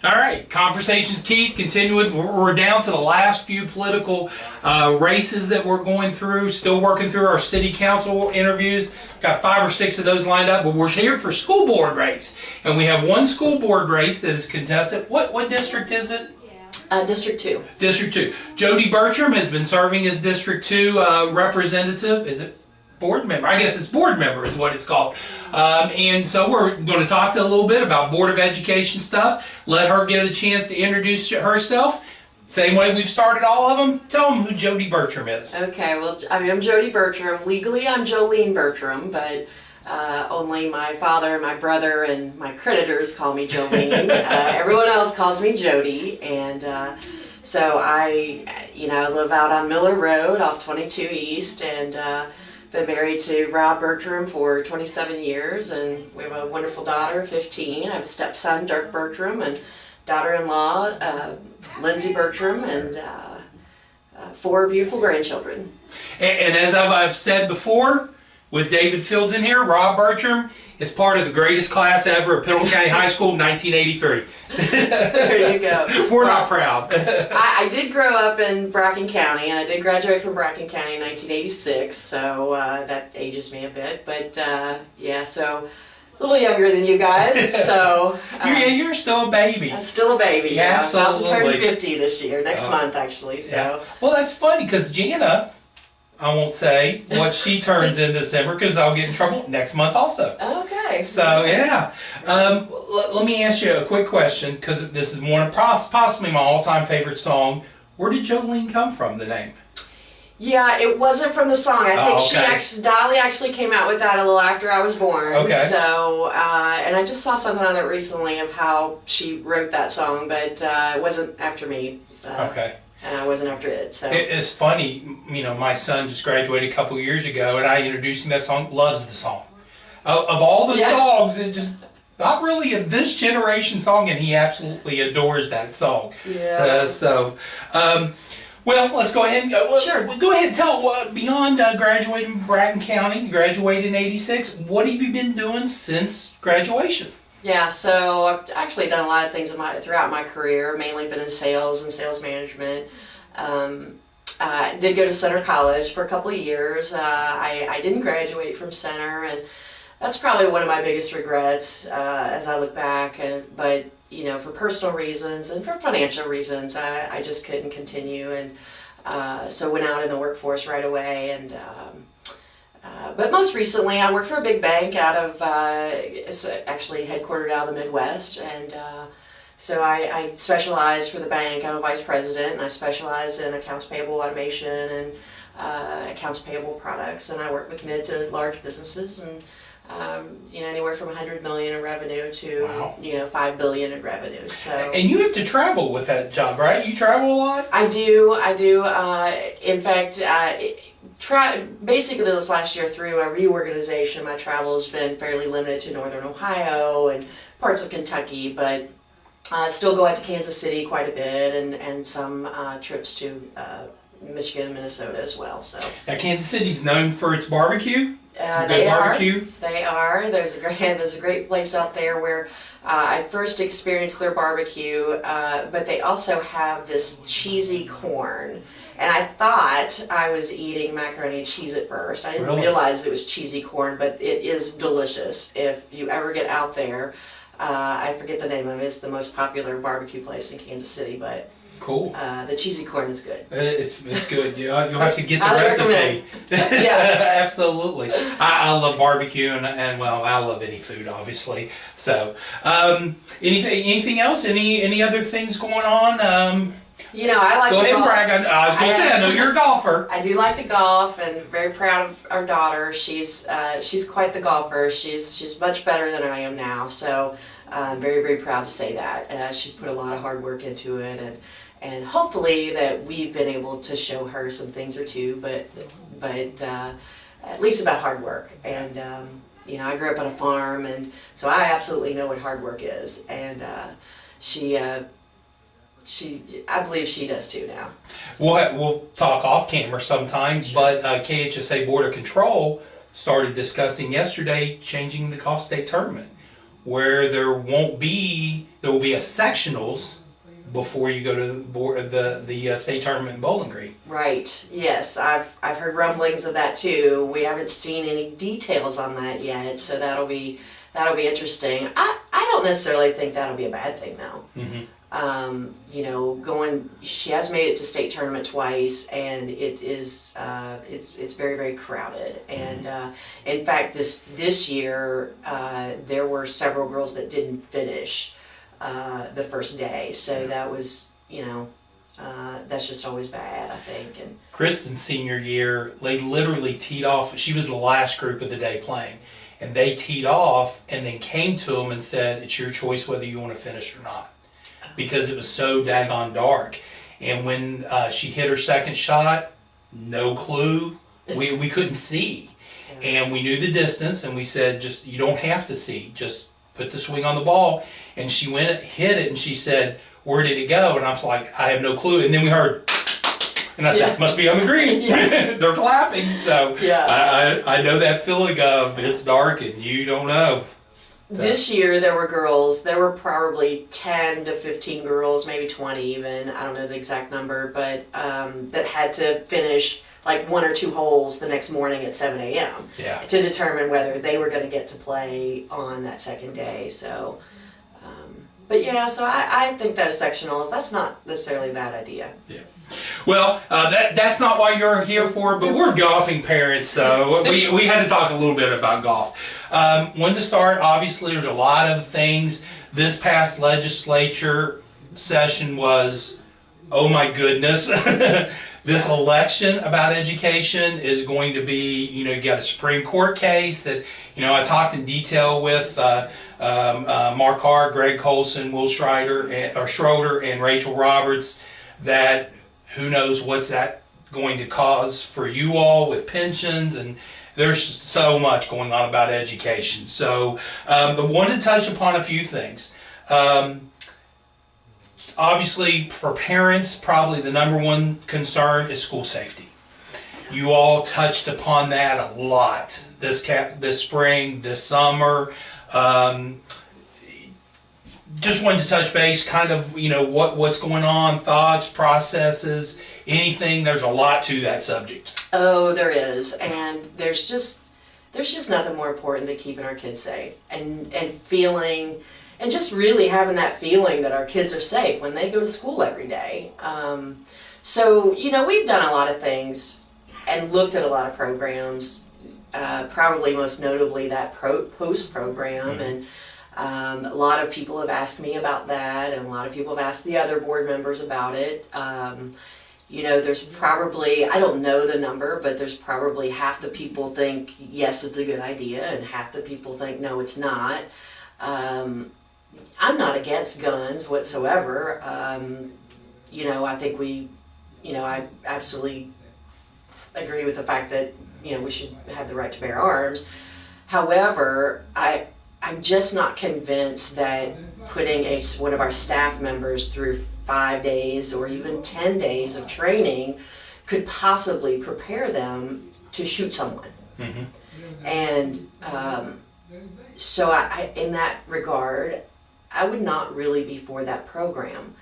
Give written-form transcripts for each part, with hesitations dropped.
All right, Conversations Keith, continuing. We're down to the last few political races that we're going through, still working through our city council interviews. Got 5 or 6 of those lined up, but we're here for school board race. And we have one school board race that is contested. What district is it? District 2. District 2. Jodi Bertram has been serving as District 2 representative. Is it? Board member. I guess it's board member is what it's called. And so we're going to talk to a little bit about Board of Education stuff. Let her get a chance to introduce herself. Same way we've started all of them. Tell them who Jodi Bertram is. Okay, well, I'm Jodi Bertram. Legally, I'm Joileen Bertram, but only my father, my brother, and my creditors call me Joileen. Everyone else calls me Jodi, and so I live out on Miller Road off 22 East, and been married to Rob Bertram for 27 years, and we have a wonderful daughter, 15. I have a stepson, Dirk Bertram, and daughter-in-law, Lindsay Bertram, and 4 beautiful grandchildren. And as I've said before, with David Fields in here, Rob Bertram is part of the greatest class ever at Pendleton County High School, 1983. There you go. We're not proud. I did grow up in Bracken County, and I did graduate from Bracken County in 1986, so that ages me a bit. But yeah, so a little younger than you guys. So you're still a baby. I'm still a baby. Yeah, absolutely. I'm about to turn 50 this year, next month actually. So yeah. Well, that's funny because Jana, I won't say what she turns in December because I'll get in trouble next month also. Okay. So yeah, let me ask you a quick question because this is one of possibly my all-time favorite song. Where did Joileen come from? The name? Yeah, it wasn't from the song. I think Dolly actually came out with that a little after I was born. Okay. So, and I just saw something on it recently of how she wrote that song, but it wasn't after me. Okay. And I wasn't after it, so. It's funny, my son just graduated a couple years ago, and I introduced him to that song, loves the song. Of all the songs, it just, not really a this generation song, and he absolutely adores that song. Yeah. Well, let's go ahead and, sure. Go ahead and tell, beyond graduating from Bracken County, you graduated in 86, what have you been doing since graduation? Yeah, so I've actually done a lot of things throughout my career, mainly been in sales and sales management. I did go to Center College for a couple of years. I didn't graduate from Center, and that's probably one of my biggest regrets as I look back. But for personal reasons and for financial reasons, I just couldn't continue, and so went out in the workforce right away. And but most recently, I worked for a big bank out of, it's actually headquartered out of the Midwest, and so I specialize for the bank. I'm a vice president, and I specialize in accounts payable automation and accounts payable products, and I work with mid to large businesses, and anywhere from 100 million in revenue to wow. $5 billion in revenue. So. And you have to travel with that job, right? You travel a lot? I do. In fact. Basically this last year through a reorganization, my travel has been fairly limited to northern Ohio and parts of Kentucky, but still go out to Kansas City quite a bit, and some trips to Michigan and Minnesota as well. So now Kansas City's known for its barbecue. They barbecue. They are. There's a great place out there where I first experienced their barbecue, but they also have this cheesy corn. And I thought I was eating macaroni and cheese at first. I didn't realize it was cheesy corn, but it is delicious. If you ever get out there, I forget the name of it. It's the most popular barbecue place in Kansas City, but cool. The cheesy corn is good. It's good. You'll have to get the recipe. Yeah, absolutely. I love barbecue and I love any food, obviously. So, anything else? Any other things going on? I like to golf. Go ahead and brag. I was going to say, I know you're a golfer. I do like to golf, and very proud of our daughter. She's quite the golfer. She's much better than I am now, so I'm very, very proud to say that. She's put a lot of hard work into it, and hopefully that we've been able to show her some things or two, but at least about hard work. And I grew up on a farm, and so I absolutely know what hard work is, and I believe she does too now. So. We'll talk off camera sometimes, sure. But KHSA Board of Control started discussing yesterday changing the golf state tournament, where there won't be there will be a sectionals before you go to the state tournament in Bowling Green. Right. Yes, I've heard rumblings of that too. We haven't seen any details on that yet, so that'll be interesting. I don't necessarily think that'll be a bad thing though. You know, she has made it to state tournament twice, and it is it's very, very crowded. And in fact, this year there were several girls that didn't finish the first day, so that was, you know, that's just always bad, I think. And Kristen's senior year, they literally teed off. She was the last group of the day playing, and they teed off and then came to them and said, "It's your choice whether you want to finish or not," because it was so daggone dark. And when she hit her second shot, no clue. We couldn't see, and we knew the distance, and we said, "Just, you don't have to see. Just put the swing on the ball." And she went, hit it, and she said, "Where did it go?" And I was like, "I have no clue." And then we heard, and I said, "Must be on the green." They're clapping. So I know that feeling of it's dark and you don't know. So. This year there were probably 10 to 15 girls, maybe 20 even, I don't know the exact number, but that had to finish like 1 or 2 holes the next morning at 7 a.m. To determine whether they were going to get to play on that second day. So, but yeah, so I think those sectionals, that's not necessarily a bad idea. Yeah. Well, that's not why you're here for, but we're golfing parents, so we had to talk a little bit about golf. When to start, obviously there's a lot of things. This past legislature session was, oh my goodness. This election about education is going to be, you know, you got a Supreme Court case that, you know, I talked in detail with Mark Hart, Greg Colson, Will Schroeder, and Rachel Roberts, that who knows what's that going to cause for you all with pensions, and there's so much going on about education. So, but wanted to touch upon a few things. Obviously, for parents, probably the number one concern is school safety. You all touched upon that a lot this spring, this summer. Just wanted to touch base, kind of, you know, what's going on, thoughts, processes, anything. There's a lot to that subject. Oh, there is, and there's just nothing more important than keeping our kids safe and feeling. And just really having that feeling that our kids are safe when they go to school every day. So, you know, we've done a lot of things and looked at a lot of programs, probably most notably that POST program. And a lot of people have asked me about that, and a lot of people have asked the other board members about it. You know, there's probably, I don't know the number, but there's probably half the people think, yes, it's a good idea, and half the people think, no, it's not. I'm not against guns whatsoever. You know, I think I absolutely agree with the fact that, you know, we should have the right to bear arms. However, I'm just not convinced that putting one of our staff members through 5 days or even 10 days of training could possibly prepare them to shoot someone. And so I, in that regard, I would not really be for that program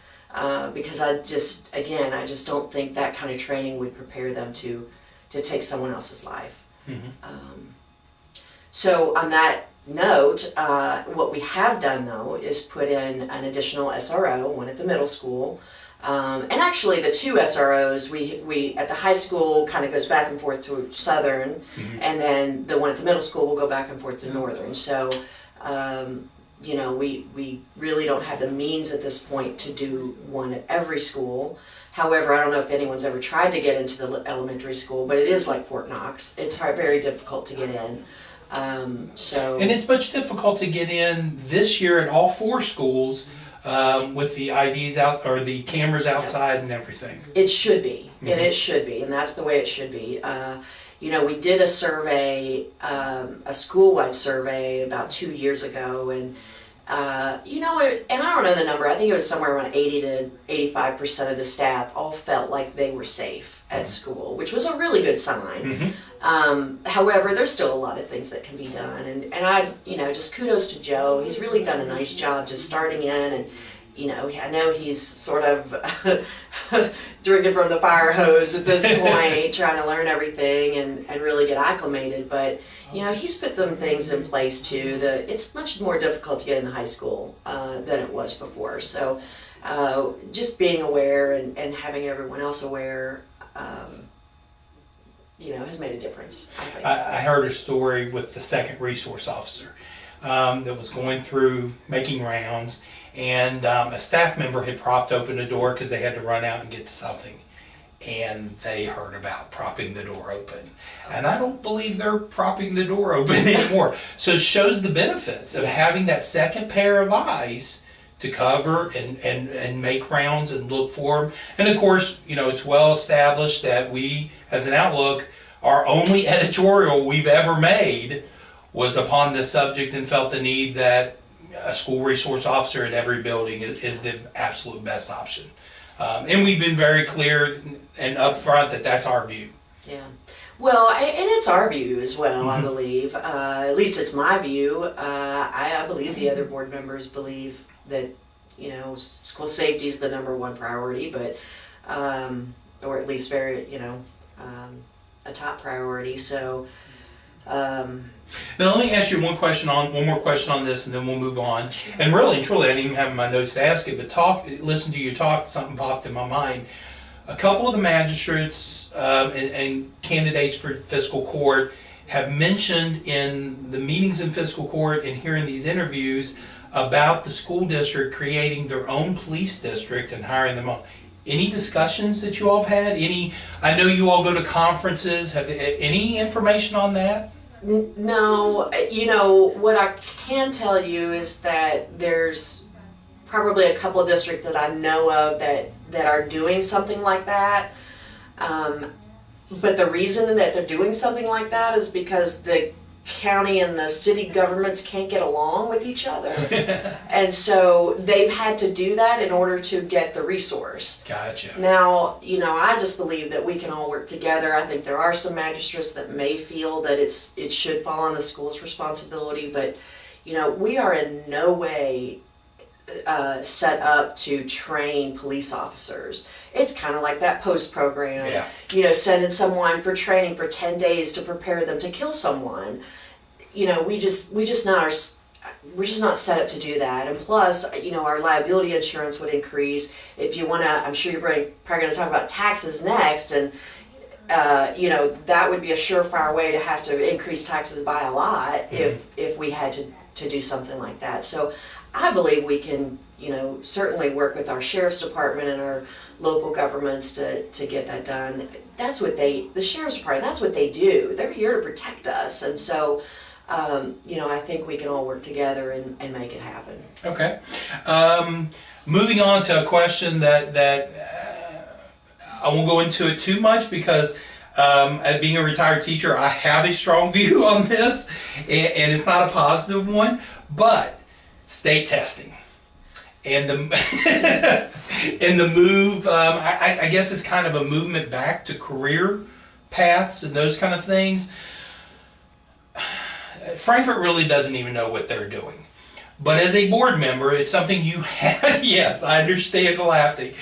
because I just don't think that kind of training would prepare them to take someone else's life. So on that note, what we have done though is put in an additional SRO, one at the middle school. And actually the 2 SROs, we at the high school kind of goes back and forth to Southern, and then the one at the middle school will go back and forth to Northern. So, you know, we really don't have the means at this point to do one at every school. However, I don't know if anyone's ever tried to get into the elementary school, but it is like Fort Knox. It's very difficult to get in. And it's much difficult to get in this year at all 4 schools with the IDs out or the cameras outside and everything. It should be, and it should be, and that's the way it should be. You know, we did a survey, a school-wide survey about 2 years ago, and you know, and I don't know the number, I think it was somewhere around 80 to 85% of the staff all felt like they were safe at school, which was a really good sign. However, there's still a lot of things that can be done, and I, you know, just kudos to Joe. He's really done a nice job just starting in, and you know, I know he's sort of drinking from the fire hose at this point, trying to learn everything and really get acclimated. But, you know, he's put some things in place too. It's much more difficult to get into high school than it was before. So just being aware and having everyone else aware, you know, has made a difference, I think. I heard a story with the second resource officer that was going through making rounds, and a staff member had propped open the door because they had to run out and get to something, and they heard about propping the door open, and I don't believe they're propping the door open anymore. So it shows the benefits of having that second pair of eyes to cover and make rounds and look for them. And of course, you know, it's well established that we, as an Outlook, our only editorial we've ever made was upon this subject, and felt the need that a school resource officer at every building is the absolute best option. And we've been very clear and upfront that that's our view. Yeah. Well, and it's our view as well, I believe. At least it's my view. I believe the other board members believe that, you know, school safety is the #1 priority, but, or at least very, you know, a top priority. So, now let me ask you one more question on this, and then we'll move on. And really and truly, I didn't even have my notes to ask it, but listen to you talk, something popped in my mind. A couple of the magistrates and candidates for fiscal court have mentioned in the meetings in fiscal court and hearing these interviews about the school district creating their own police district and hiring them on. Any discussions that you all have had? I know you all go to conferences. Any information on that? No, you know, what I can tell you is that there's probably a couple of districts that I know of that are doing something like that. But the reason that they're doing something like that is because the county and the city governments can't get along with each other. And so they've had to do that in order to get the resource. Gotcha. Now, you know, I just believe that we can all work together. I think there are some magistrates that may feel that it should fall on the school's responsibility, but, you know, we are in no way set up to train police officers. It's kind of like that post program, yeah. You know, sending someone for training for 10 days to prepare them to kill someone. You know, we're just not set up to do that. And plus, you know, our liability insurance would increase. If you want to, I'm sure you're probably going to talk about taxes next, and you know, that would be a surefire way to have to increase taxes by a lot if we had to do something like that. So I believe we can, you know, certainly work with our sheriff's department and our local governments to get that done. That's what the sheriff's department, that's what they do. They're here to protect us. And so, you know, I think we can all work together and make it happen. Okay. Moving on to a question that I won't go into it too much because as being a retired teacher, I have a strong view on this, and it's not a positive one, but state testing and the move, I guess it's kind of a movement back to career paths and those kind of things. Frankfurt really doesn't even know what they're doing. But as a board member, it's something you have, yes, I understand the laughing,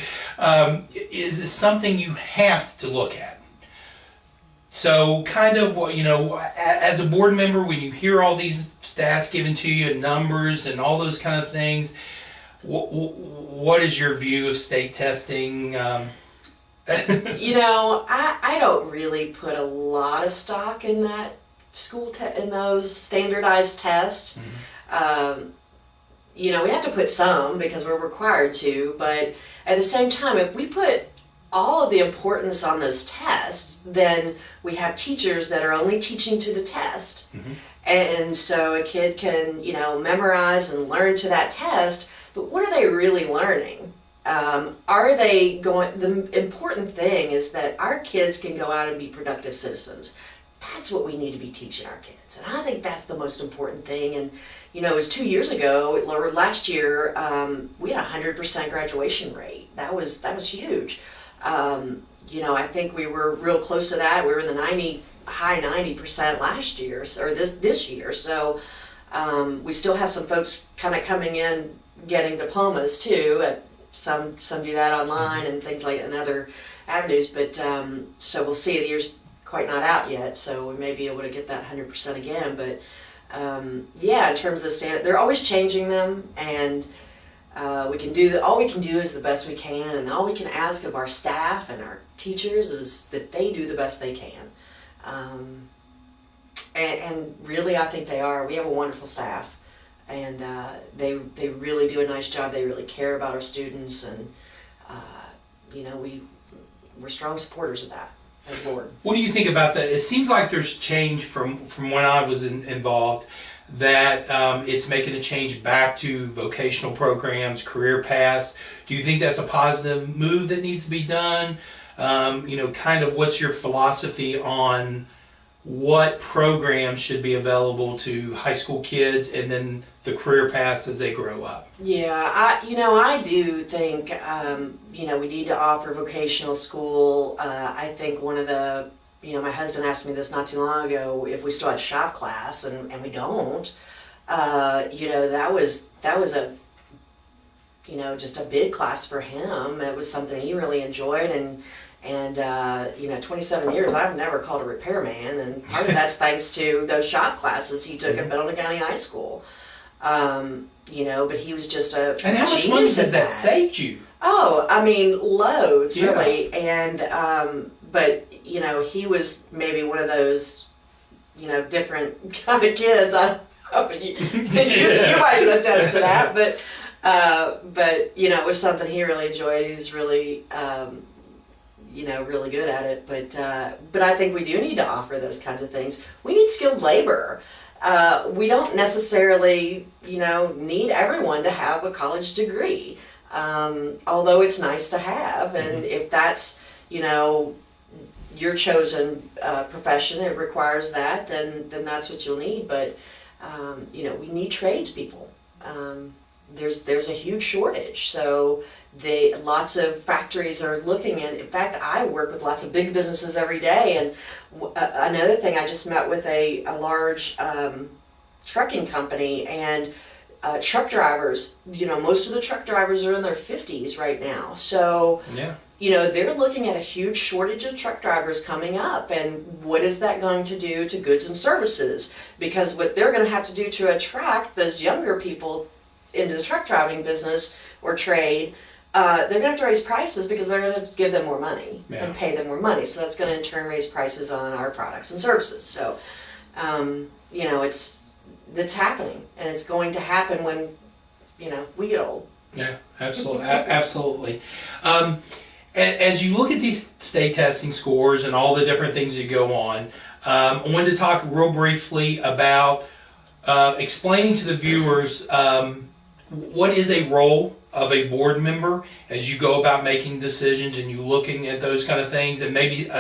is something you have to look at. So kind of, you know, as a board member, when you hear all these stats given to you, numbers and all those kind of things, what is your view of state testing? You know, I don't really put a lot of stock in that in those standardized tests. You know, we have to put some because we're required to, but at the same time, if we put all of the importance on those tests, then we have teachers that are only teaching to the test. And so a kid can, you know, memorize and learn to that test, but what are they really learning? The important thing is that our kids can go out and be productive citizens. that's what we need to be teaching our kids. And I think that's the most important thing. And, you know, it was 2 years ago, or last year, we had a 100% graduation rate. That was huge. You know, I think we were real close to that. We were in the high 90% last year, or this year. So we still have some folks kind of coming in getting diplomas too. Some do that online and things like and other avenues. But so we'll see. The year's quite not out yet, so we may be able to get that 100% again. But yeah, in terms of the standard, they're always changing them, and all we can do is the best we can, and all we can ask of our staff and our teachers is that they do the best they can. And really, I think they are. We have a wonderful staff, and they really do a nice job. They really care about our students, and you know, we're strong supporters of that as a board. What do you think about that? It seems like there's change from when I was involved, that it's making a change back to vocational programs, career paths. Do you think that's a positive move that needs to be done? You know, kind of what's your philosophy on what programs should be available to high school kids and then the career paths as they grow up? Yeah, I do think, you know, we need to offer vocational school. I think one of the, you know, my husband asked me this not too long ago, if we still had shop class, and we don't. You know, that was a, you know, just a big class for him. It was something he really enjoyed, and you know, 27 years, I've never called a repairman, and part of that's thanks to those shop classes he took at Pendleton County High School. You know, but he was just a And how much money has that saved you? Oh, I mean, loads, really. And but you know, he was maybe one of those, you know, different kind of kids. You might attest to that, but you know, it was something he really enjoyed. He was really you know, really good at it. But I think we do need to offer those kinds of things. We need skilled labor. We don't necessarily, you know, need everyone to have a college degree, although it's nice to have. And if that's, you know, your chosen profession, it requires that, then that's what you'll need. But you know, we need tradespeople. There's a huge shortage, so lots of factories are looking. And in fact, I work with lots of big businesses every day. And another thing, I just met with a large trucking company, and truck drivers, you know, most of the truck drivers are in their 50s right now. So yeah, you know, they're looking at a huge shortage of truck drivers coming up, and what is that going to do to goods and services? Because what they're going to have to do to attract those younger people into the truck driving business or trade, they're going to have to raise prices, because they're going to have to give them more money and pay them more money. So that's going to in turn raise prices on our products and services. So, you know, it's happening, and it's going to happen when, you know, we get old. Yeah, absolutely, absolutely. As you look at these state testing scores and all the different things that go on, I wanted to talk real briefly about explaining to the viewers what is a role of a board member as you go about making decisions and you looking at those kind of things, and maybe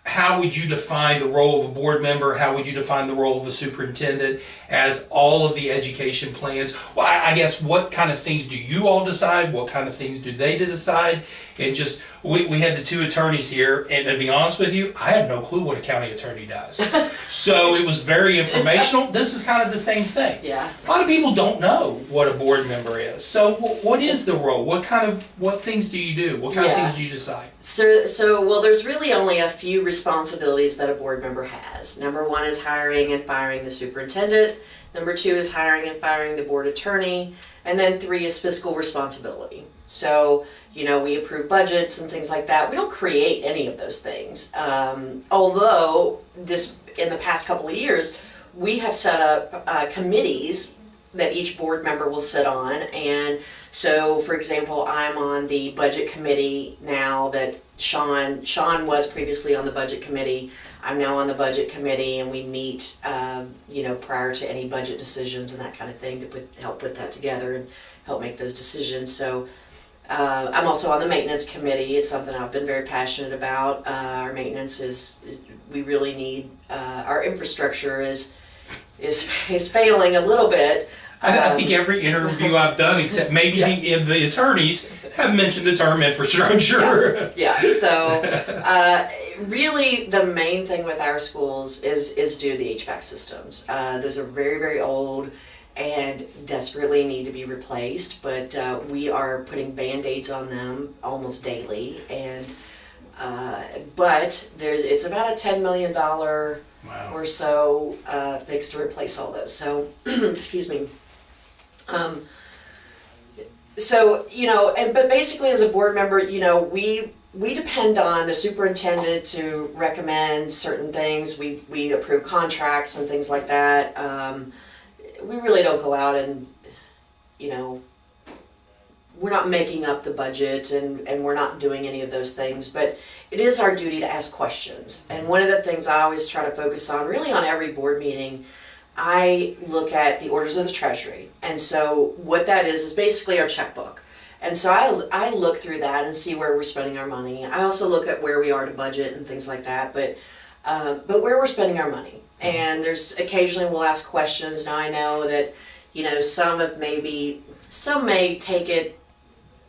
how would you define the role of a board member? How would you define the role of a superintendent as all of the education plans? Well, I guess what kind of things do you all decide? What kind of things do they decide? And just, we had the two attorneys here, and to be honest with you, I have no clue what a county attorney does. So it was very informational. This is kind of the same thing. Yeah. A lot of people don't know what a board member is. So what is the role? What things do you do? What kind of things do you decide? So well, there's really only a few responsibilities that a board member has. Number one is hiring and firing the superintendent. Number two is hiring and firing the board attorney. And then three is fiscal responsibility. So, you know, we approve budgets and things like that. We don't create any of those things. Although in the past couple of years, we have set up committees that each board member will sit on. And so, for example, I'm on the budget committee now that Sean was previously on the budget committee. I'm now on the budget committee, and we meet, you know, prior to any budget decisions and that kind of thing to help put that together and help make those decisions. So, I'm also on the maintenance committee. It's something I've been very passionate about. Our maintenance we really need, our infrastructure is failing a little bit. I think every interview I've done, except maybe the attorneys, have mentioned the term infrastructure. Yeah. So really the main thing with our schools is due to the HVAC systems. Those are very, very old and desperately need to be replaced, but we are putting Band-Aids on them almost daily. And but it's about a $10 million or so fix to replace all those. So excuse me. So, but basically as a board member, we depend on the superintendent to recommend certain things. We approve contracts and things like that. We really don't go out and, we're not making up the budget and we're not doing any of those things, but it is our duty to ask questions. And one of the things I always try to focus on, really on every board meeting, I look at the orders of the Treasury. And so what that is basically our checkbook. And so I look through that and see where we're spending our money. I also look at where we are to budget and things like that, but where we're spending our money. And there's occasionally we'll ask questions. Now I know that, some may take it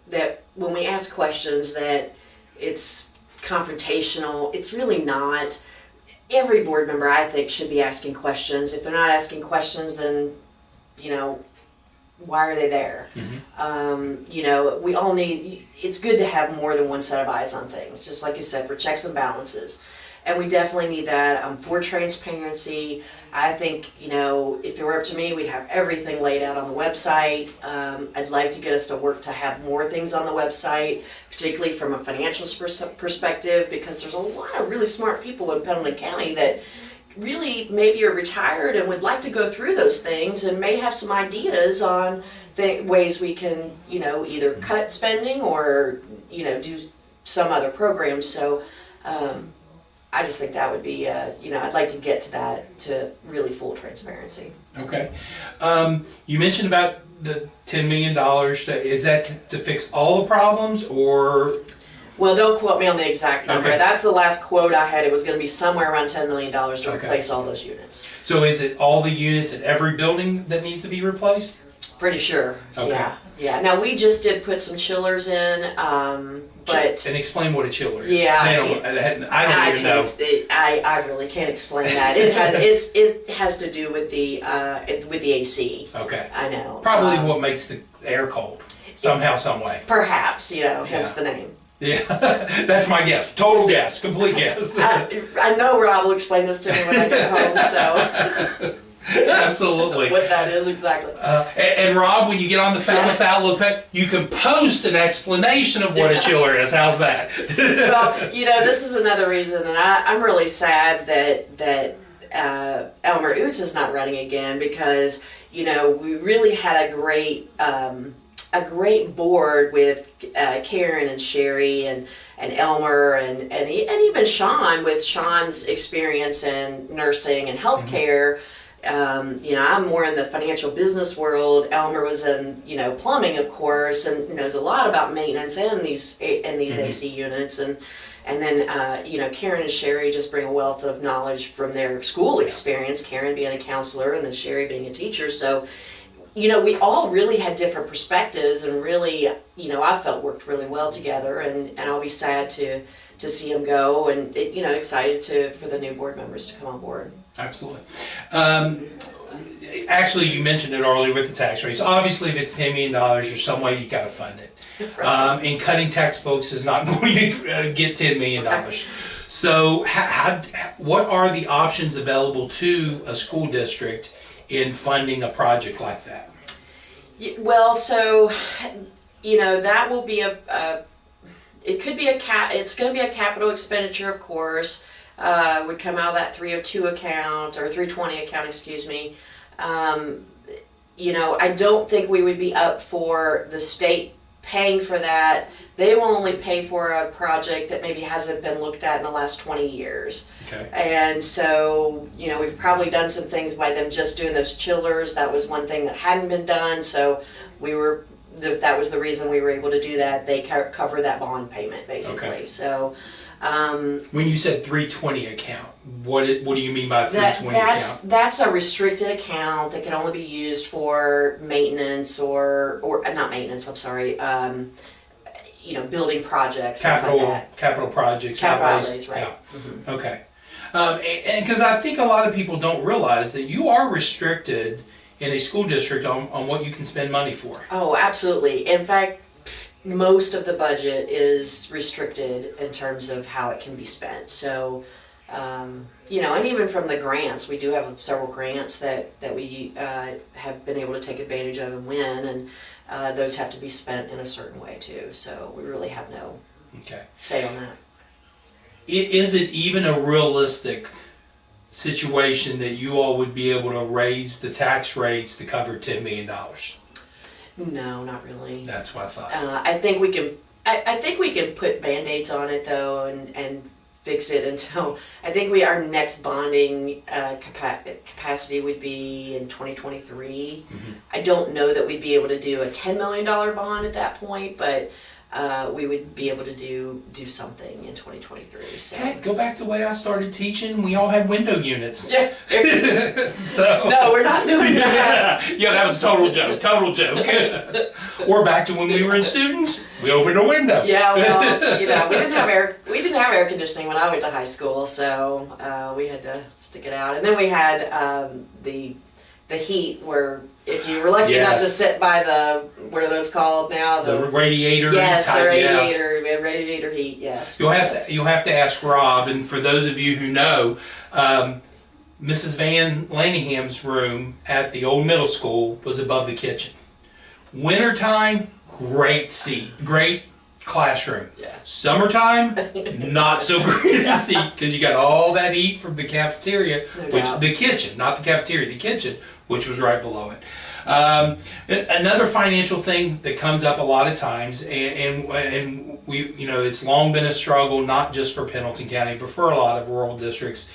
that when we ask questions that it's confrontational. It's really not. Every board member, I think, should be asking questions. If they're not asking questions, then, why are they there? Mm-hmm. We all it's good to have more than one set of eyes on things, just like you said, for checks and balances. And we definitely need that for transparency. I think, if it were up to me, we'd have everything laid out on the website. I'd like to get us to work to have more things on the website, particularly from a financial perspective, because there's a lot of really smart people in Pendleton County that really maybe are retired and would like to go through those things and may have some ideas on ways we can, either cut spending or, do some other programs. So, I just think that would be, I'd like to get to that, to really full transparency. Okay. You mentioned about the $10 million. Is that to fix all the problems, or? Well, don't quote me on the exact number. Okay. That's the last quote I had. It was going to be somewhere around $10 million to replace all those units. So is it all the units at every building that needs to be replaced? Pretty sure. Okay. Yeah. Now, we just did put some chillers in, but... And explain what a chiller is. Yeah. I don't even know. I really can't explain that. It has to do with the AC. Okay. I know. Probably what makes the air cold, somehow, some way. Perhaps, hence the name. Yeah, that's my guess. Total guess, complete guess. I know Rob will explain this to me when I get home, so... Absolutely. What that is exactly. And Rob, when you get on the Falmouth Outlook page, you can post an explanation of what a chiller is. How's that? Well, this is another reason, and I'm really sad that Elmer Oots is not running again, because we really had a great board with Karen and Sherry and Elmer and even Sean, with Sean's experience in nursing and healthcare. I'm more in the financial business world. Elmer was in, plumbing, of course, and knows a lot about maintenance and these AC units. And then, Karen and Sherry just bring a wealth of knowledge from their school experience, Karen being a counselor and then Sherry being a teacher. So, we all really had different perspectives and really, I felt worked really well together, and I'll be sad to see them go, and, excited for the new board members to come on board. Absolutely. Actually, you mentioned it earlier with the tax rates. Obviously, if it's $10 million, there's some way you got to fund it. Right. And cutting textbooks is not going to get $10 million. Right. So, what are the options available to a school district in funding a project like that? Well, so, that will be it's going to be a capital expenditure, of course. Would come out of that 302 account, or 320 account, excuse me. I don't think we would be up for the state paying for that. They will only pay for a project that maybe hasn't been looked at in the last 20 years. Okay. And so, we've probably done some things by them just doing those chillers. That was one thing that hadn't been done. So we were that was the reason we were able to do that. They cover that bond payment basically. Okay. So. When you said 320 account, what do you mean by 320 account? That's a restricted account that can only be used for maintenance or not maintenance. I'm sorry. Building projects, things like that. Capital projects. Capital outlays, right? Yeah. Mm-hmm. Okay. And because I think a lot of people don't realize that you are restricted in a school district on what you can spend money for. Oh, absolutely. In fact, most of the budget is restricted in terms of how it can be spent. So, and even from the grants, we do have several grants that we have been able to take advantage of and win, and those have to be spent in a certain way too. So we really have no say on that. Is it even a realistic situation that you all would be able to raise the tax rates to cover $10 million? No, not really. That's what I thought. I think we can. I think we can put band-aids on it though, and fix it until I think our next bonding capacity would be in 2023. Mm-hmm. I don't know that we'd be able to do a $10 million bond at that point, but we would be able to do something in 2023. So heck, go back to the way I started teaching. We all had window units. Yeah. So no, we're not doing that. Yeah, that was total joke. Or back to when we were in students, we opened a window. Yeah, well, we didn't have air conditioning when I went to high school, so we had to stick it out. And then we had the heat where. If you were lucky enough to sit by what are those called now? The radiator. Yes, type, the radiator. We had radiator heat. Yes. You'll have to ask Rob. And for those of you who know, Mrs. Van Laningham's room at the old middle school was above the kitchen. Wintertime, great classroom. Yeah. Summertime, not so great a seat because you got all that heat from the cafeteria, the kitchen, not the cafeteria, the kitchen, which was right below it. Another financial thing that comes up a lot of times, and we, it's long been a struggle, not just for Pendleton County, but for a lot of rural districts.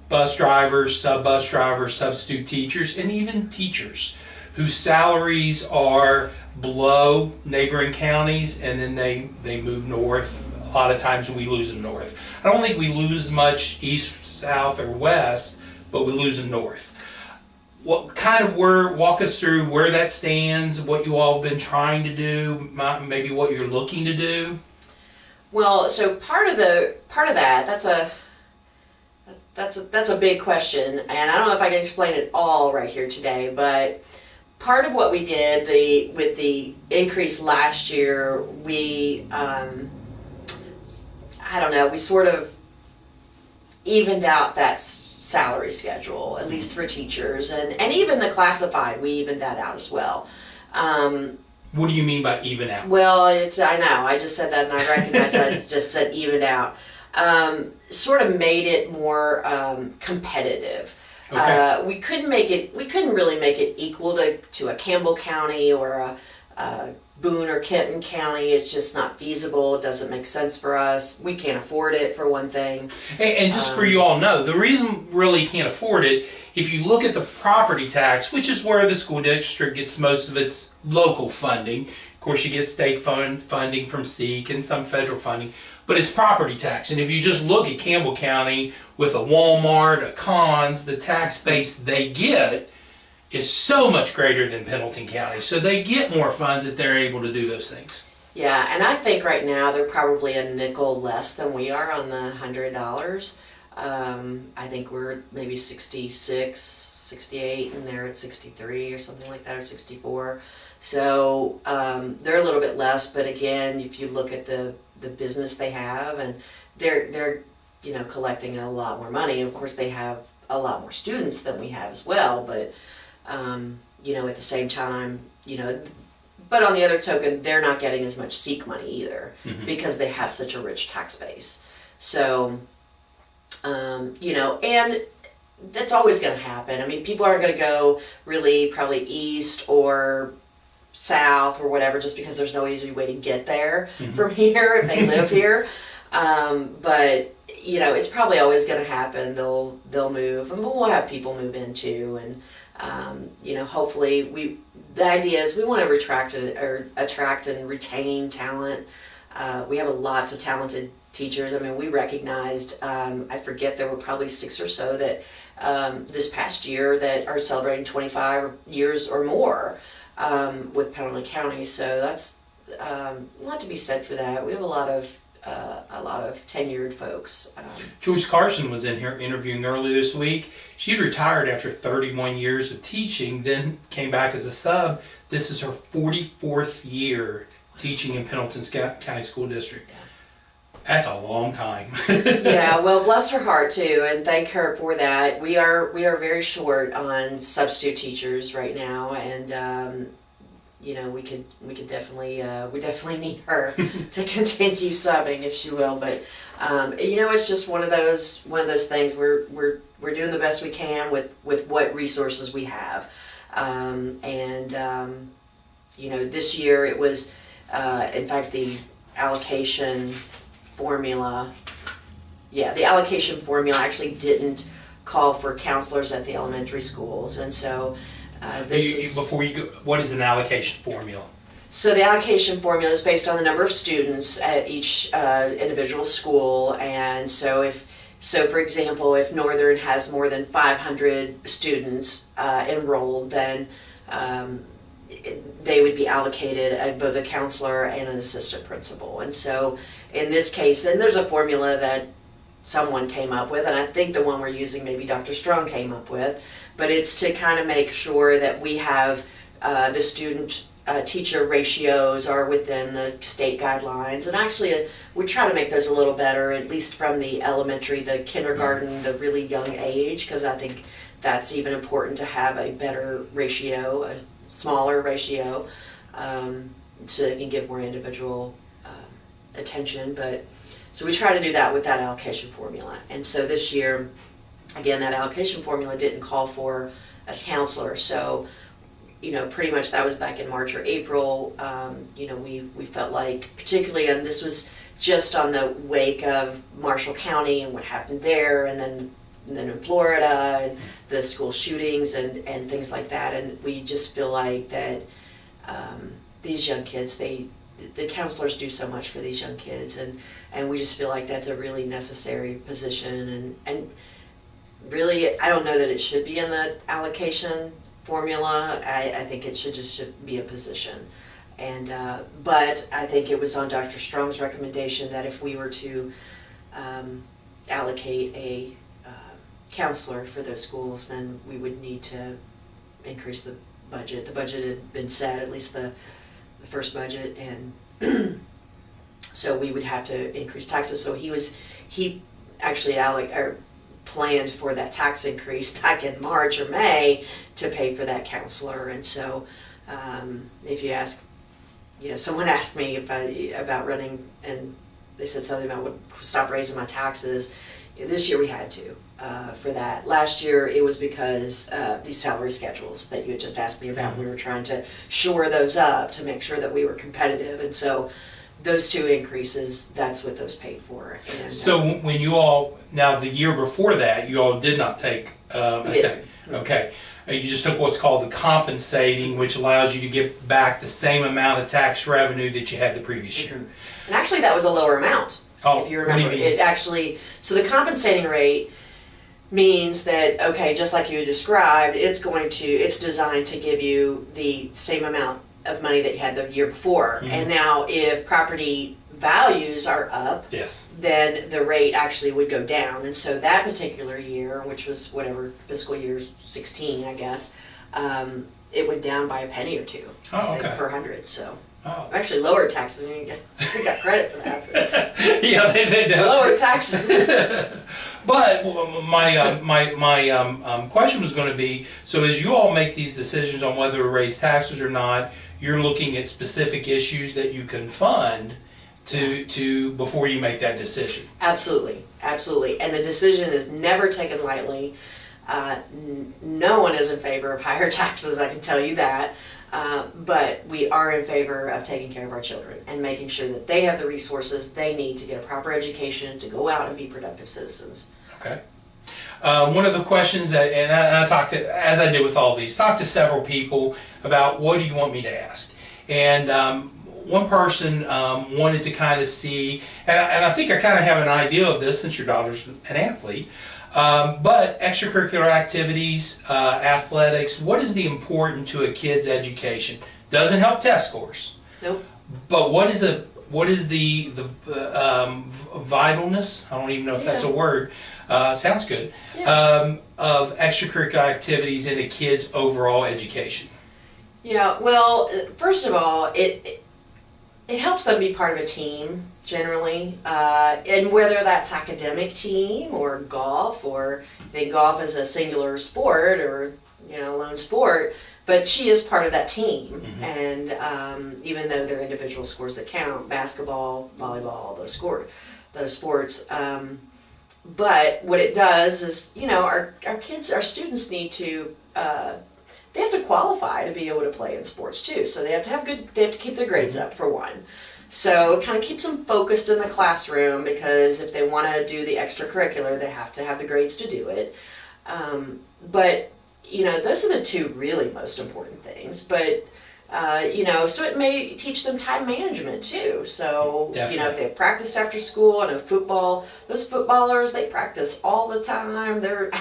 Bus drivers, sub-bus drivers, substitute teachers, and even teachers whose salaries are below neighboring counties, and then they move north. A lot of times we lose them north. I don't think we lose much east, south, or west, but we lose them north. Walk us through where that stands, what you all have been trying to do, maybe what you're looking to do. Well, so part of that's a big question, and I don't know if I can explain it all right here today, but part of what we did with the increase last year, we we sort of evened out that salary schedule, at least for teachers, and even the classified, we evened that out as well. What do you mean by even out? Well, I know, I just said that and I recognize I just said even out. Sort of made it more competitive. Okay. We couldn't really make it equal to a Campbell County or a Boone or Kenton County. It's just not feasible. It doesn't make sense for us. We can't afford it, for one thing. And just for you all know, the reason really can't afford it, if you look at the property tax, which is where the school district gets most of its local funding. Of course, you get state funding from SEEK and some federal funding, but it's property tax. And if you just look at Campbell County with a Walmart, a Conn's, the tax base they get is so much greater than Pendleton County. So they get more funds if they're able to do those things. Yeah, and I think right now they're probably a nickel less than we are on the $100. I think we're maybe 66, 68, and they're at 63 or something like that, or 64. So they're a little bit less, but again, if you look at the business they have, and they're collecting a lot more money. Of course, they have a lot more students than we have as well, but at the same time, but on the other token, they're not getting as much SEEK money either, mm-hmm. because they have such a rich tax base. So, and that's always going to happen. I mean, people aren't going to go really probably east or south or whatever just because there's no easy way to get there, mm-hmm. from here if they live here. But it's probably always going to happen. They'll move, and we'll have people move in too, and Hopefully the idea is we want to attract and retain talent. We have lots of talented teachers. I mean, we recognized, I forget, there were probably 6 or so that this past year that are celebrating 25 years or more with Pendleton County. So that's a lot to be said for that. We have a lot of tenured folks. Joyce Carson was in here interviewing earlier this week. She retired after 31 years of teaching, then came back as a sub. This is her 44th year teaching in Pendleton County School District. That's a long time. Yeah, well, bless her heart too, and thank her for that. We are very short on substitute teachers right now, and we could definitely we definitely need her to continue subbing, if she will. But it's just one of those things. We're doing the best we can with what resources we have, this year it was, in fact, the allocation formula. Yeah, the allocation formula actually didn't call for counselors at the elementary schools, and so. Before you go, what is an allocation formula? So the allocation formula is based on the number of students at each individual school, and so for example, if Northern has more than 500 students enrolled, then they would be allocated both a counselor and an assistant principal. And so in this case, and there's a formula that someone came up with, and I think the one we're using maybe Dr. Strong came up with, but it's to kind of make sure that we have the student teacher ratios are within the state guidelines. And actually we try to make those a little better, at least from the elementary, the kindergarten, the really young age, because I think that's even important to have a better ratio, a smaller ratio, so they can give more individual attention. But so we try to do that with that allocation formula. And so this year, again, that allocation formula didn't call for a counselor. So, pretty much that was back in March or April. We felt like, particularly, and this was just on the wake of Marshall County and what happened there, and then in Florida, and the school shootings and things like that. And we just feel like that these young kids, the counselors do so much for these young kids, and we just feel like that's a really necessary position. And really, I don't know that it should be in the allocation formula. I think it should be a position. And but I think it was on Dr. Strong's recommendation that if we were to allocate a counselor for those schools, then we would need to increase the budget. The budget had been set, at least the first budget, and so we would have to increase taxes. So he actually planned for that tax increase back in March or May to pay for that counselor. And so if you ask, someone asked me about running, and they said something about stop raising my taxes. This year we had to for that. Last year it was because these salary schedules that you had just asked me about. We were trying to shore those up to make sure that we were competitive, and so those two increases, that's what those paid for. And, so when you all, now the year before that, you all did not take okay. You just took what's called the compensating, which allows you to get back the same amount of tax revenue that you had the previous year. And actually that was a lower amount. Oh, if you remember. What do you mean? It actually, so the compensating rate means that, okay, just like you described, it's designed to give you the same amount of money that you had the year before. Mm-hmm. And now if property values are up, yes, then the rate actually would go down. And so that particular year, which was whatever fiscal year 16, I guess, it went down by a penny or two, I think, per 100. So actually lowered taxes. I mean, we got credit for that. Yeah, they do. Lowered taxes. But my question was going to be, so as you all make these decisions on whether to raise taxes or not, you're looking at specific issues that you can fund to before you make that decision. Absolutely, absolutely. And the decision is never taken lightly. No one is in favor of higher taxes, I can tell you that. But we are in favor of taking care of our children and making sure that they have the resources they need to get a proper education, to go out and be productive citizens. Okay. One of the questions that, and I talked to, as I did with all these, talked to several people about what do you want me to ask? And one person wanted to kind of see, and I think I kind of have an idea of this since your daughter's an athlete, but extracurricular activities, athletics, what is the important to a kid's education? Doesn't help test scores. Nope. But what is the vitalness? I don't even know if that's a word. Sounds good. Yeah. Of extracurricular activities in a kid's overall education. Yeah. Well, first of all, it helps them be part of a team generally, and whether that's academic team or golf, or I think golf is a singular sport or lone sport. But she is part of that team, and even though they're individual scores that count, basketball, volleyball, those sports. But what it does is, our kids, our students need to, they have to qualify to be able to play in sports too. So they have to keep their grades up for one. So it kind of keeps them focused in the classroom, because if they want to do the extracurricular, they have to have the grades to do it. But those are the two really most important things. But, so it may teach them time management too. So, Definitely. If they practice after school, and football, those footballers, they practice all the time. They're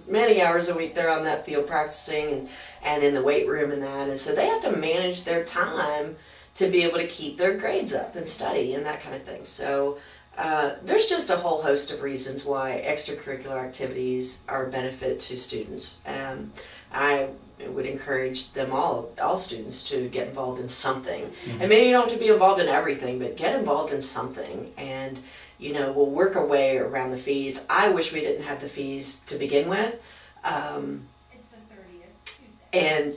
many hours a week, they're on that field practicing and in the weight room and that. And so they have to manage their time to be able to keep their grades up and study and that kind of thing. So, there's just a whole host of reasons why extracurricular activities are a benefit to students. I would encourage them all students to get involved in something. And maybe you don't have to be involved in everything, but get involved in something. And, we'll work our way around the fees. I wish we didn't have the fees to begin with. It's the 30th, Tuesday. And,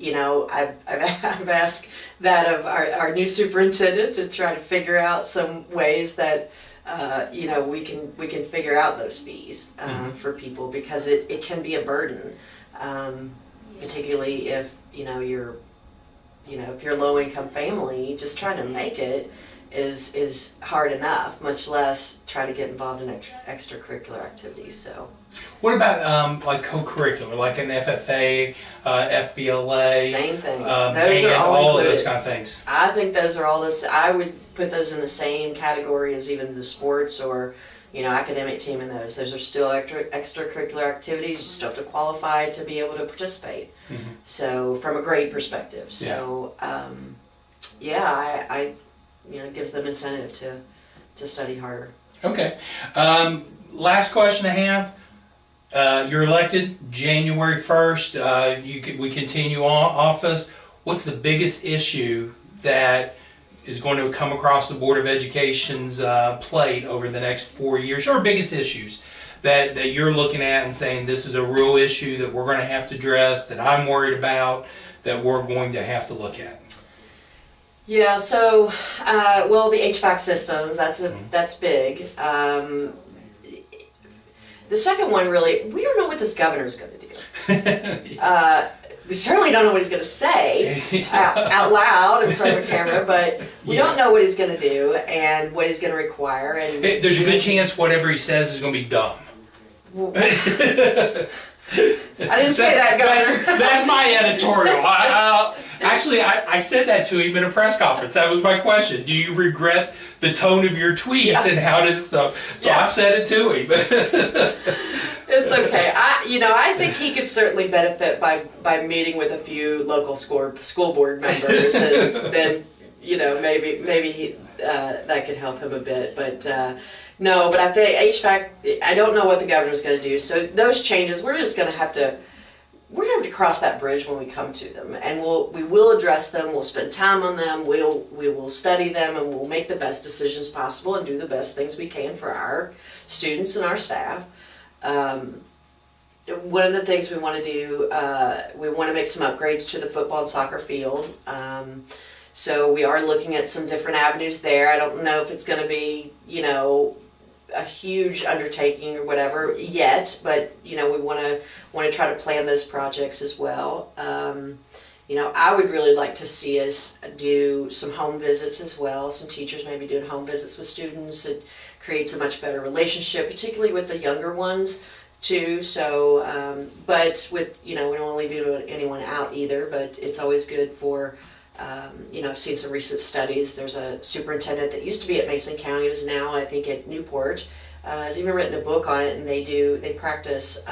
I've asked that of our new superintendent to try to figure out some ways that we can figure out those fees for people, because it can be a burden, particularly if you're a low income family. Just trying to make it is hard enough, much less try to get involved in extracurricular activities. So. What about like co-curricular, like an FFA, FBLA? Same thing. Those Those are all of included. those kind of things. I think those are all this. I would put those in the same category as even the sports or academic team in those. Those are still extracurricular activities. You still have to qualify to be able to participate. So from a grade perspective. So it gives them incentive to study harder. Okay. Last question I have. You're elected January 1st. We continue office. What's the biggest issue that is going to come across the Board of Education's plate over the next 4 years, or biggest issues that you're looking at and saying this is a real issue that we're going to have to address, that I'm worried about, that we're going to have to look at? Yeah, so, the HVAC systems, that's big. The second one, really, we don't know what this governor's going to do. We certainly don't know what he's going to say out loud in front of a camera, but we don't know what he's going to do and what he's going to require. And there's a good chance whatever he says is going to be dumb. I didn't say that, Governor. That's my editorial. Actually, I said that to him in a press conference. That was my question. Do you regret the tone of your tweets and how does so? So I've said it to him. It's okay. I think he could certainly benefit by meeting with a few local school board members, and then maybe that could help him a bit. But no, but I think HVAC. I don't know what the governor's going to do. So those changes, we're going to have to cross that bridge when we come to them, and we will address them. We'll spend time on them. We will study them, and we'll make the best decisions possible and do the best things we can for our students and our staff. One of the things we want to do, we want to make some upgrades to the football and soccer field. So we are looking at some different avenues there. I don't know if it's going to be, a huge undertaking or whatever yet, but we want to try to plan those projects as well. I would really like to see us do some home visits as well. Some teachers maybe doing home visits with students. It creates a much better relationship, particularly with the younger ones, too. So, but with, we don't want to leave anyone out either, but it's always good for, I've seen some recent studies. There's a superintendent that used to be at Mason County, is now, I think, at Newport. Has even written a book on it, and they practice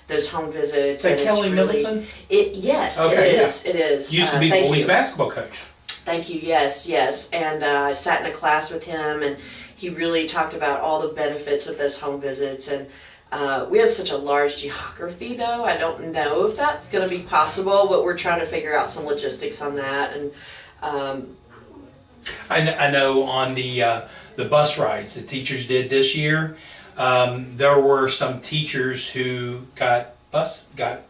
those home visits. Is that and Kelly it's really, Middleton? Yes, Okay, it is. Used to be the thank boys you. basketball coach. Thank you, yes. And I sat in a class with him, and he really talked about all the benefits of those home visits. And we have such a large geography, though. I don't know if that's going to be possible, but we're trying to figure out some logistics on that. And I know on the bus rides that teachers did this year, there were some teachers who got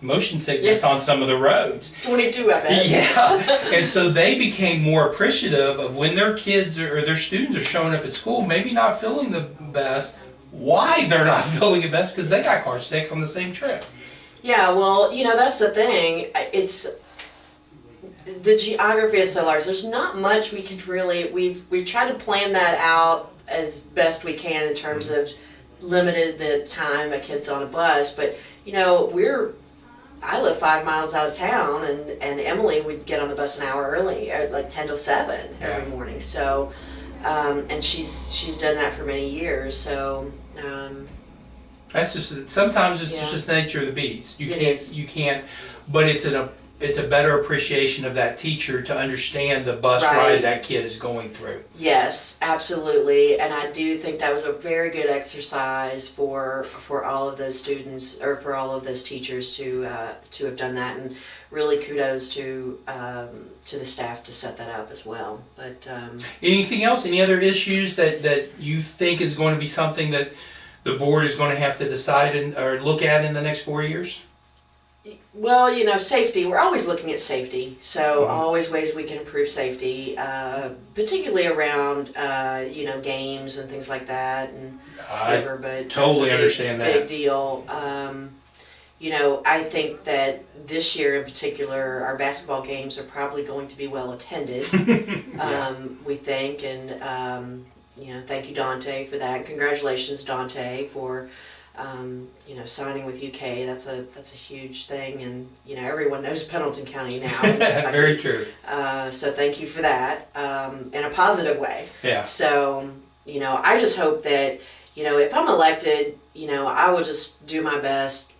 motion sickness on some of the roads. 22, I bet. Yeah, and so they became more appreciative of when their kids or their students are showing up at school, maybe not feeling the best, why they're not feeling the best, because they got car sick on the same trip. Yeah, well, that's the thing. The geography is so large. There's not much we can really. We've tried to plan that out as best we can in terms of limited the time a kid's on a bus. But I live 5 miles out of town, and Emily would get on the bus an hour early, like 10 till 7 every morning. So, and she's done that for many years. So. That's just sometimes it's just nature of the beast. You can't. But it's a better appreciation of that teacher to understand the bus ride that kid is going through. Yes, absolutely, and I do think that was a very good exercise for all of those students, or for all of those teachers to have done that, and really kudos to the staff to set that up as well. But anything else? Any other issues that you think is going to be something that the board is going to have to decide or look at in the next 4 years? Well, safety. We're always looking at safety. So always ways we can improve safety, particularly around, games and things like that. And whatever, but totally that's understand that. Big deal. I think that this year in particular, our basketball games are probably going to be well attended. We think, and thank you, Dante, for that. Congratulations, Dante, for signing with UK. That's a huge thing, and everyone knows Pendleton County now. Very true. So thank you for that, in a positive way. Yeah. So I just hope that if I'm elected, I will just do my best,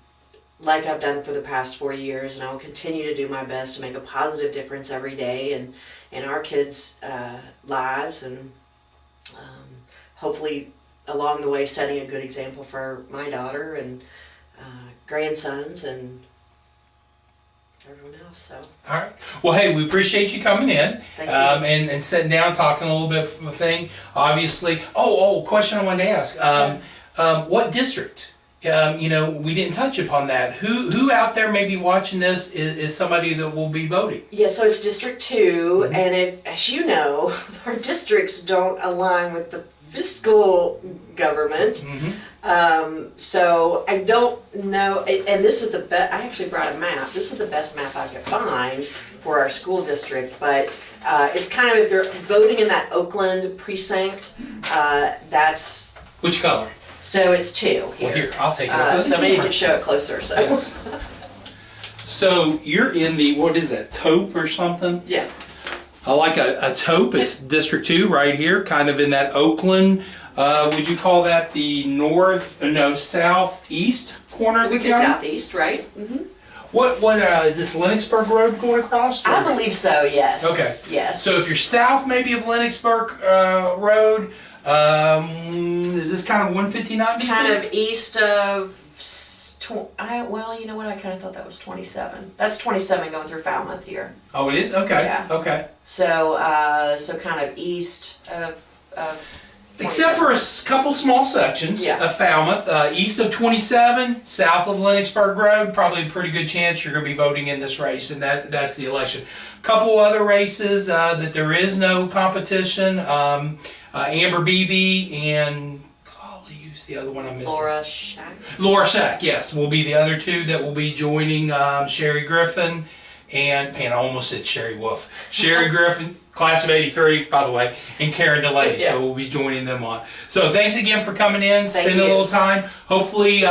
like I've done for the past 4 years, and I will continue to do my best to make a positive difference every day in our kids' lives, and hopefully along the way setting a good example for my daughter and grandsons and everyone else. So. All right. Well, hey, we appreciate you coming in. Thank you. And sitting down, talking a little bit of a thing. Obviously, question I wanted to ask. What district? We didn't touch upon that. Who out there maybe watching this is somebody that will be voting? Yeah, so it's District 2, and as you know, our districts don't align with the fiscal government. So I don't know, and this is the best. I actually brought a map. This is the best map I could find for our school district, but it's kind of, if you're voting in that Oakland precinct, that's... Which color? So it's 2 here. Well, here, I'll take it up. So maybe you could show it closer. So. Yes. So you're in the, what is that, taupe or something? Yeah. I like a taupe. It's District 2 right here, kind of in that Oakland. Would you call that the southeast corner of the county? Southeast, right? Mm-hmm. What is this Lennoxburg Road going across? I believe so, yes. Okay. Yes. So if you're south maybe of Lennoxburg Road, is this kind of 159? Kind of east of, you know what, I kind of thought that was 27. That's 27 going through Falmouth here. Oh, it is? Okay. Yeah. Okay. So kind of east of Except for a couple small sections of Falmouth, east of 27, south of Lennoxburg Road, probably a pretty good chance you're going to be voting in this race, and that's the election. Couple other races that there is no competition. Amber Beebe and golly, who's the other one I'm missing? Laura Shack. Laura Shack, yes, will be the other two that will be joining Sherry Griffin and I almost said Sherry Wolf. Sherry Griffin, class of '83, by the way, and Karen Delaney. So we'll be joining them on. So thanks again for coming in, spending a little time. Hopefully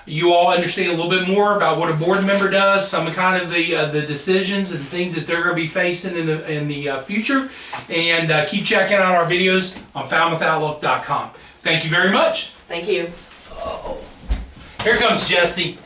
you all understand a little bit more about what a board member does, some kind of the decisions and things that they're going to be facing in the future. And keep checking out our videos on FalmouthOutlook.com. Thank you very much. Thank you. Here comes Jesse.